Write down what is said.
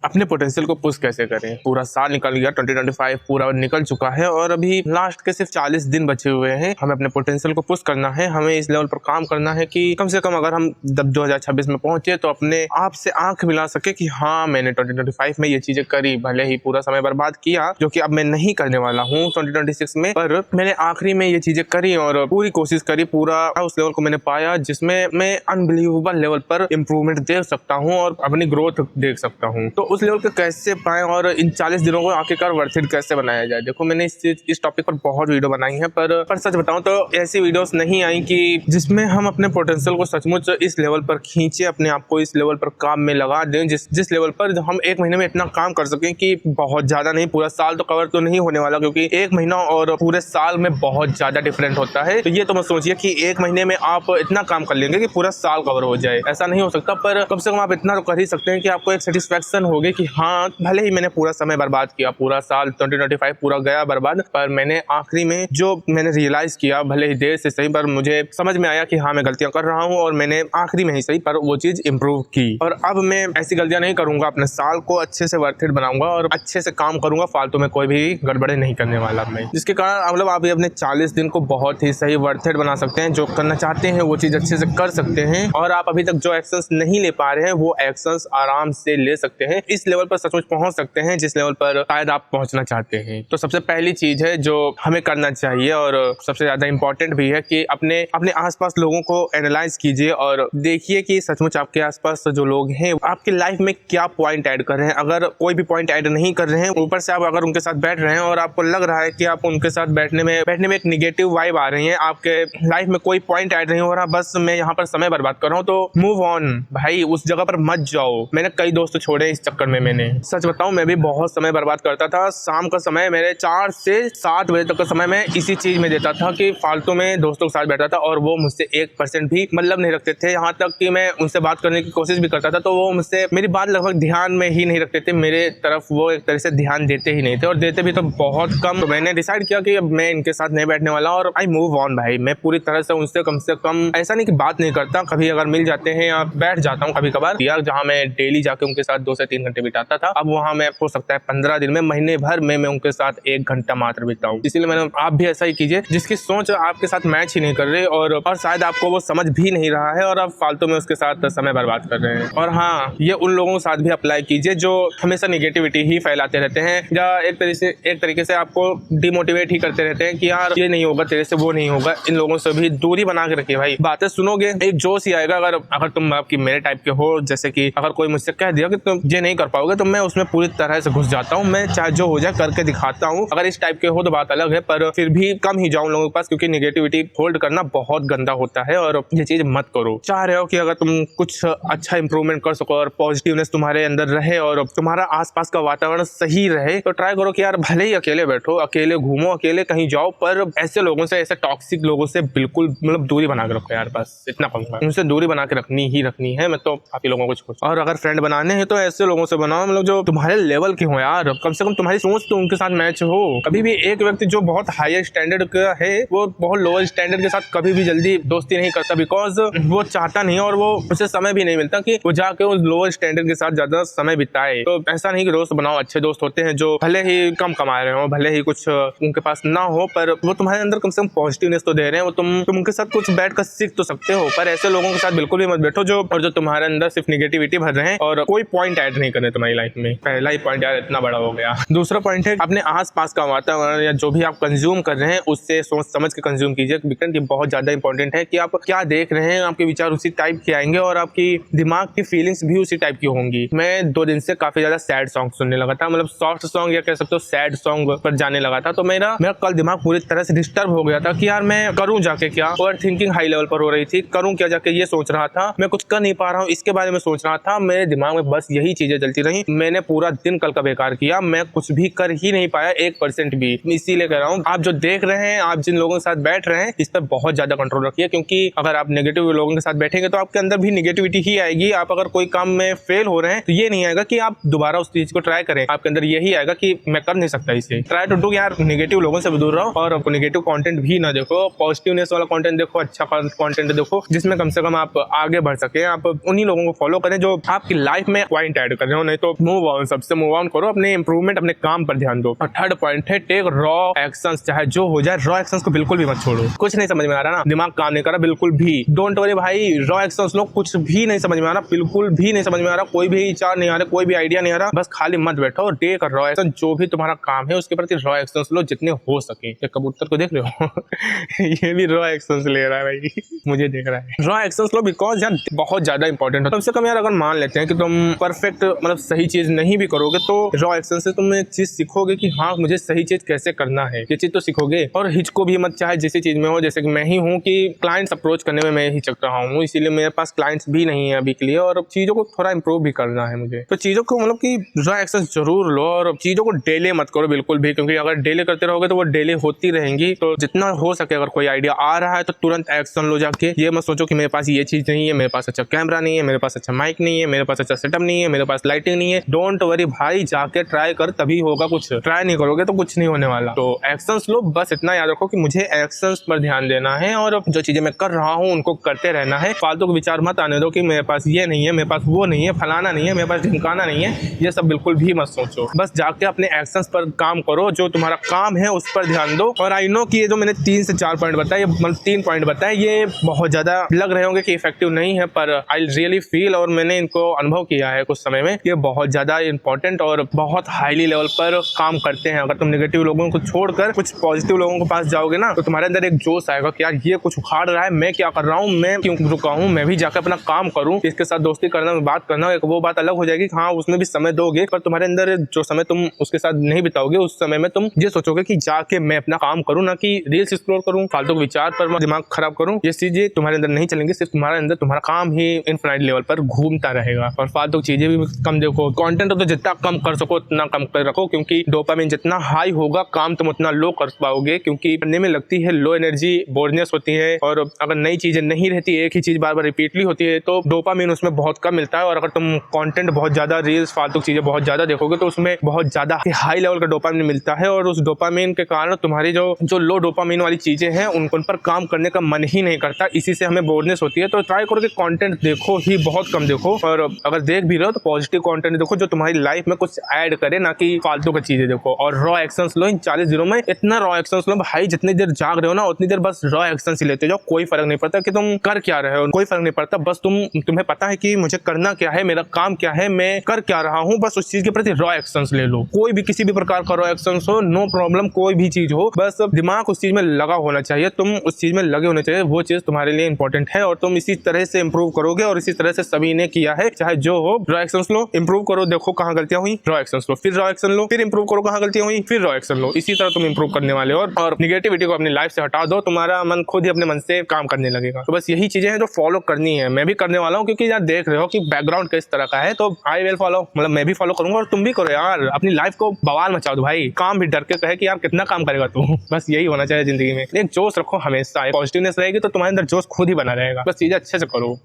अपने पोटेंशियल को पुश कैसे करें। पूरा साल निकल गया, 2025 पूरा निकल चुका है और अभी लास्ट के सिर्फ 40 दिन बचे हुए हैं। हमें अपने पोटेंशियल को पुश करना है, हमें इस लेवल पर काम करना है कि कम से कम अगर हम 2026 में पहुंचे तो अपने आप से आंख मिला सके कि हाँ मैंने 2025 में ये चीजें करी। भले ही पूरा समय बर्बाद किया जो कि अब मैं नहीं करने वाला हूँ 2026 में, पर मैंने आखिरी में ये चीजें करी और पूरी कोशिश करी, पूरा उस लेवल को मैंने पाया जिसमें मैं अनबिलीवेबल लेवल पर इंप्रूवमेंट देख सकता हूँ और अपनी ग्रोथ देख सकता हूँ। तो उस लेवल को कैसे पाएं और इन 40 दिनों को आखिरकार वर्थ इट कैसे बनाया जाए। देखो मैंने इस टॉपिक पर बहुत वीडियो बनाई है, पर सच बताऊं तो ऐसी वीडियोस नहीं आई कि जिसमें हम अपने पोटेंशियल को सचमुच इस लेवल पर खींचे, अपने आप को इस लेवल पर काम में लगा दें जिस लेवल पर हम एक महीने में इतना काम कर सकें कि बहुत ज्यादा नहीं, पूरा साल तो कवर तो नहीं होने वाला क्योंकि एक महीना और पूरे साल में बहुत ज्यादा डिफरेंट होता है। तो ये तो मत सोचिए कि एक महीने में आप इतना काम कर लेंगे कि पूरा साल कवर हो जाए, ऐसा नहीं हो सकता। पर कम से कम आप इतना तो कर ही सकते हैं कि आपको एक सेटिस्फेक्शन होगी कि हाँ भले ही मैंने पूरा समय बर्बाद किया, पूरा साल 2025 पूरा गया बर्बाद, पर मैंने आखिरी में जो मैंने रियलाइज किया, भले ही देर से सही, पर मुझे समझ में आया कि हाँ मैं गलतियां कर रहा हूँ और मैंने आखिरी में ही सही पर वो चीज इंप्रूव की। और अब मैं ऐसी गलतियां नहीं करूंगा, अपने साल को अच्छे से वर्थ इट बनाऊंगा और अच्छे से काम करूंगा, फालतू में कोई भी गड़बड़े नहीं करने वाला मैं, जिसके कारण मतलब आप अपने 40 दिन को बहुत ही सही वर्थ इट बना सकते हैं। जो करना चाहते हैं वो चीज अच्छे से कर सकते हैं और आप अभी तक जो एक्शंस नहीं ले पा रहे हैं वो एक्शंस आराम से ले सकते हैं। इस लेवल पर सचमुच पहुंच सकते हैं जिस लेवल पर शायद आप पहुंचना चाहते हैं। तो सबसे पहली चीज है जो हमें करना चाहिए और सबसे ज्यादा इंपॉर्टेंट भी है कि अपने आसपास लोगों को एनालाइज कीजिए और देखिए कि सचमुच आपके आसपास जो लोग हैं आपकी लाइफ में क्या पॉइंट ऐड कर रहे हैं। अगर कोई भी पॉइंट ऐड नहीं कर रहे हैं, ऊपर से आप अगर उनके साथ बैठ रहे हैं और आपको लग रहा है कि आप उनके साथ बैठने में एक निगेटिव वाइब आ रही है, आपके लाइफ में कोई पॉइंट ऐड नहीं हो रहा, बस मैं यहाँ पर समय बर्बाद कर रहा हूँ, तो मूव ऑन भाई, उस जगह पर मत जाओ। मैंने कई दोस्त छोड़े इस चक्कर में। मैंने सच बताऊं मैं भी बहुत समय बर्बाद करता था। शाम का समय मेरे 4 से 7 बजे तक का समय मैं इसी चीज में देता था कि फालतू में दोस्तों के साथ बैठा था और वो मुझसे 1% भी मतलब नहीं रखते थे। यहाँ तक कि मैं उनसे बात करने की कोशिश भी करता था तो वो मुझसे मेरी बात लगभग ध्यान में ही नहीं रखते थे, मेरे तरफ वो एक तरह से ध्यान देते ही नहीं थे और देते भी तो बहुत कम। तो मैंने डिसाइड किया कि अब मैं इनके साथ नहीं बैठने वाला और आई मूव ऑन भाई। मैं पूरी तरह से उनसे कम ऐसा नहीं कि बात नहीं करता, कभी अगर मिल जाते हैं या बैठ जाता हूँ कभी कभार यार, जहाँ मैं डेली जाके उनके साथ 2 से 3 घंटे बिताता था, अब वहाँ मैं हो सकता है 15 दिन में, महीने भर में मैं उनके साथ 1 घंटा मात्र बिताऊं। इसीलिए मैंने आप भी ऐसा ही कीजिए जिसकी सोच आपके साथ मैच ही नहीं कर रही और शायद आपको वो समझ भी नहीं रहा है और आप फालतू में उसके साथ समय बर्बाद कर रहे हैं। और हाँ, ये उन लोगों के साथ भी अप्लाई कीजिए जो हमेशा निगेटिविटी ही फैलाते रहते हैं या एक तरीके से आपको डिमोटिवेट ही करते रहते हैं कि यार ये नहीं होगा, तेरे से वो नहीं होगा। इन लोगों से भी दूरी बना के रखिए भाई। बातें सुनोगे एक जोश ही आएगा। अगर तुम आपकी मेरे टाइप के हो, जैसे कि अगर कोई मुझसे कह दिया कि तुम ये नहीं कर पाओगे तो मैं उसमें पूरी तरह से घुस जाता हूँ, मैं चाहे जो हो जाए करके दिखाता हूँ। अगर इस टाइप के हो तो बात अलग है, पर फिर भी कम ही जाऊँ लोगों के पास क्योंकि निगेटिविटी होल्ड करना बहुत गंदा होता है और ये चीज मत करो। चाह रहे हो कि अगर तुम कुछ अच्छा इंप्रूवमेंट कर सको और पॉजिटिवनेस तुम्हारे अंदर रहे और तुम्हारा आसपास का वातावरण सही रहे, तो ट्राई करो कि यार भले ही अकेले बैठो, अकेले घूमो, अकेले कहीं जाओ, पर ऐसे लोगों से, ऐसे टॉक्सिक लोगों से बिल्कुल मतलब दूरी बना के रखो यार। बस इतना कहूंगा, उनसे दूरी बना के रखनी है। मैं तो आप ही लोगों को छोड़, और अगर फ्रेंड बनाने हैं तो ऐसे लोगों से बनाओ मतलब जो तुम्हारे लेवल के हो यार, कम से कम तुम्हारी सोच तो उनके साथ मैच हो। कभी भी एक व्यक्ति जो बहुत हायर स्टैंडर्ड का है वो बहुत लोअर स्टैंडर्ड के साथ कभी भी जल्दी दोस्ती नहीं करता, बिकॉज वो चाहता नहीं और वो उसे समय भी नहीं मिलता कि वो जाके उस लोअर स्टैंडर्ड के साथ ज्यादा समय बिताए। तो ऐसा नहीं कि दोस्त बनाओ, अच्छे दोस्त होते हैं जो भले ही कम कमा रहे हो, भले ही कुछ उनके पास ना हो, पर वो तुम्हारे अंदर कम से कम पॉजिटिवनेस तो दे रहे हैं, वो तुम उनके साथ कुछ बैठ कर सीख तो सकते हो। पर ऐसे लोगों के साथ बिल्कुल भी मत बैठो जो तुम्हारे अंदर सिर्फ निगेटिविटी भर रहे हैं और कोई पॉइंट ऐड नहीं कर रहे तुम्हारी लाइफ में। पहला ही पॉइंट यार इतना बड़ा हो गया। दूसरा पॉइंट है अपने आसपास का वातावरण या जो भी आप कंज्यूम कर रहे हैं उससे सोच समझ के कंज्यूम कीजिए। ये बहुत ज्यादा इंपॉर्टेंट है कि आप क्या देख रहे हैं, आपके विचार उसी टाइप के आएंगे और आपकी दिमाग की फीलिंग्स भी उसी टाइप की होंगी। मैं 2 दिन से काफी ज्यादा सैड सॉन्ग सुनने लगा था, मतलब सॉफ्ट सॉन्ग या कह सकते हो सैड सॉन्ग पर जाने लगा था। तो मेरा कल दिमाग पूरी तरह से डिस्टर्ब हो गया था कि यार मैं करूं जाके क्या, ओवर थिंकिंग हाई लेवल पर हो रही थी, करूं क्या जाके ये सोच रहा था, मैं कुछ कर नहीं पा रहा हूँ इसके बारे में सोच रहा था। मेरे दिमाग में बस यही चीजें चलती रही, मैंने पूरा दिन कल का बेकार किया, मैं कुछ भी कर ही नहीं पाया 1% भी। इसीलिए कह रहा हूँ आप जो देख रहे हैं, आप जिन लोगों के साथ बैठ रहे हैं, इस पर बहुत ज्यादा कंट्रोल रखिए, क्योंकि अगर आप नेगेटिव लोगों के साथ बैठेंगे तो आपके अंदर भी नेगेटिविटी ही आएगी। आप अगर कोई काम में फेल हो रहे हैं तो ये नहीं आएगा कि आप दोबारा उस चीज को ट्राई करें, आपके अंदर यही आएगा कि मैं कर नहीं सकता इसे। ट्राई टू डू यार, नेगेटिव लोगों से दूर रहो और नेगेटिव कंटेंट भी ना देखो, पॉजिटिवनेस वाला कंटेंट देखो, अच्छा कंटेंट देखो जिसमें कम से कम आप आगे बढ़ सके। आप उन्हीं लोगों को फॉलो करें जो आपकी लाइफ में पॉइंट ऐड करें। रहे हो, नहीं तो मूव ऑन, सबसे मूव ऑन करो, अपने इंप्रूवमेंट, अपने काम पर ध्यान दो। और थर्ड पॉइंट है टेक रॉ एक्शंस, चाहे जो हो जाए रॉ एक्शंस को बिल्कुल भी मत छोड़ो। कुछ नहीं समझ में आ रहा ना, दिमाग काम नहीं कर रहा बिल्कुल भी, डोंट वरी भाई, रॉ एक्शंस लो, कुछ भी नहीं समझ में आ रहा, बिल्कुल भी नहीं समझ में आ रहा, कोई भी विचार नहीं आ रहा, कोई भी आइडिया नहीं आ रहा, बस खाली मत बैठो, टेक रॉ एक्शन, जो भी तुम्हारा काम है उसके प्रति रॉ एक्शंस लो जितने हो सके। ये कबूतर को देख रहे हो ये भी रॉ एक्शंस ले रहा है भाई मुझे देख रहा है। रॉ एक्शंस लो बिकॉज यार बहुत ज्यादा इंपॉर्टेंट है। कम से कम यार अगर मान लेते हैं कि तुम परफेक्ट मतलब सही चीज नहीं भी करोगे तो रॉ एक्शन से तुम एक चीज सीखोगे कि हाँ मुझे सही चीज कैसे करना है, ये चीज तो सीखोगे। और हिचको भी मत, चाहे जैसी चीज में हो, जैसे कि मैं ही हूँ कि क्लाइंट्स अप्रोच करने में मैं हिचक रहा हूँ, इसीलिए मेरे पास क्लाइंट्स भी नहीं है अभी के लिए, और चीजों को थोड़ा इंप्रूव भी करना है मुझे। तो चीजों को मतलब कि रॉ एक्शन जरूर लो, और चीजों को डेली मत करो बिल्कुल भी, क्योंकि अगर डेली करते रहोगे तो वो डेली होती रहेंगी। तो जितना हो सके अगर कोई आइडिया आ रहा है तो तुरंत एक्शन लो जाके। ये मत सोचो कि मेरे पास ये चीज नहीं है, मेरे पास अच्छा कैमरा नहीं है, मेरे पास अच्छा माइक नहीं है, मेरे पास अच्छा सेटअप नहीं है, मेरे पास लाइटिंग नहीं है। डोंट वरी भाई, जाके ट्राई कर, तभी होगा कुछ। ट्राई नहीं करोगे तो कुछ नहीं होने वाला। तो एक्शंस लो, बस इतना याद रखो कि मुझे एक्शंस पर ध्यान देना है, और जो चीजें मैं कर रहा हूँ उनको करते रहना है। फालतू के विचार मत आने दो कि मेरे पास ये नहीं है, मेरे पास वो नहीं है, फलाना नहीं है, मेरे पास ढिमकाना नहीं है, ये सब बिल्कुल भी मत सोचो। बस जाके अपने एक्शंस पर काम करो, जो तुम्हारा काम है उस पर ध्यान दो। और आई नो कि ये जो मैंने 3 से 4 पॉइंट बताए, मतलब 3 पॉइंट बताए, ये बहुत ज्यादा लग रहे होंगे कि इफेक्टिव नहीं है, पर आई रियली फील, और मैंने इनको अनुभव किया है कुछ समय में, ये बहुत ज्यादा इंपॉर्टेंट और बहुत हाईली लेवल पर काम करते हैं। अगर तुम नेगेटिव लोगों को छोड़कर कुछ पॉजिटिव लोगों के पास जाओगे ना, तो तुम्हारे अंदर एक जोश आएगा कि यार ये कुछ उखाड़ रहा है, मैं क्या कर रहा हूँ, मैं क्यों रुका हूँ, मैं भी जाकर अपना काम करूँ, इसके साथ दोस्ती करना, बात करना, एक वो बात अलग हो जाएगी। हाँ उसमें भी समय दोगे, पर तुम्हारे अंदर जो समय तुम उसके साथ नहीं बिताओगे, उस समय में तुम ये सोचोगे कि जाके मैं अपना काम करूँ, ना कि रील्स एक्सप्लोर करूँ, फालतू के विचार पर मैं दिमाग खराब करूँ। ये चीजें तुम्हारे अंदर नहीं चलेंगे, सिर्फ तुम्हारे अंदर तुम्हारा काम ही इनफिनिट लेवल पर घूमता रहेगा। और फालतू चीजें भी कम देखो, कंटेंट तो जितना कम कर सको उतना कम कर रखो, क्योंकि डोपामिन जितना हाई होगा काम तुम उतना लो कर पाओगे, क्योंकि करने में लगती है लो एनर्जी, बोरनेस होती है, और अगर नई चीजें नहीं रहती, एक ही चीज बार बार रिपीटली होती है, तो डोपामिन उसमें बहुत कम मिलता है। और अगर तुम कंटेंट बहुत ज्यादा, रील्स, फालतू चीजें बहुत ज्यादा देखोगे तो उसमें बहुत ज्यादा हाई लेवल का डोपामिन मिलता है, और उस डोपामिन के कारण तुम्हारी जो लो डोपामिन वाली चीजें हैं उन पर काम करने का मन ही नहीं करता, इसी से हमें बोरनेस होती है। तो ट्राई करो कि कंटेंट देखो ही बहुत कम देखो, और अगर देख भी रहे हो तो पॉजिटिव कंटेंट देखो जो तुम्हारी लाइफ में कुछ ऐड करे, ना कि फालतू की चीजें देखो। और रॉ एक्शंस लो इन 40 दिनों में, इतना रॉ एक्शंस लो भाई, जितनी देर जाग रहे हो ना उतनी देर बस रॉ एक्शंस ही लेते जाओ। कोई फर्क नहीं पड़ता कि तुम कर क्या रहे हो, कोई फर्क नहीं पड़ता, बस तुम्हें पता है कि मुझे करना क्या है, मेरा काम क्या है, मैं कर क्या रहा हूँ, बस उस चीज के प्रति रॉ एक्शंस ले लो। कोई भी किसी भी प्रकार का रॉ एक्शंस हो, नो प्रॉब्लम, कोई भी चीज हो, बस दिमाग उस चीज में लगा होना चाहिए, तुम उस चीज में लगे होने चाहिए, वो चीज तुम्हारे लिए इंपॉर्टेंट है, और तुम इसी तरह से इंप्रूव करोगे। और इसी तरह से सभी ने किया है, चाहे जो हो। रॉ एक्शंस लो, इंप्रूव करो, देखो कहाँ गलतियां हुई, रॉ एक्शंस लो, फिर रॉ एक्शन लो, फिर इंप्रूव करो, कहाँ गलतियां हुई, फिर रॉ एक्शन लो। इसी तरह तुम इंप्रूव करने वाले हो, और निगेटिविटी को अपनी लाइफ से हटा दो, तुम्हारा मन खुद ही अपने मन से काम करने लगेगा। तो बस यही चीजें हैं जो फॉलो करनी है, मैं भी करने वाला हूँ, क्योंकि यार देख रहे हो कि बैकग्राउंड किस तरह का है, तो आई विल फॉलो, मतलब मैं भी फॉलो करूंगा, और तुम भी करो यार, अपनी लाइफ को बवाल मचाओ दो भाई। काम भी डर के कहे कि यार कितना काम करेगा तू बस यही होना चाहिए जिंदगी में। एक जोश रखो हमेशा, पॉजिटिवनेस रहेगी तो तुम्हारे अंदर जोश खुद ही बना रहेगा। बस चीजें अच्छे से करो।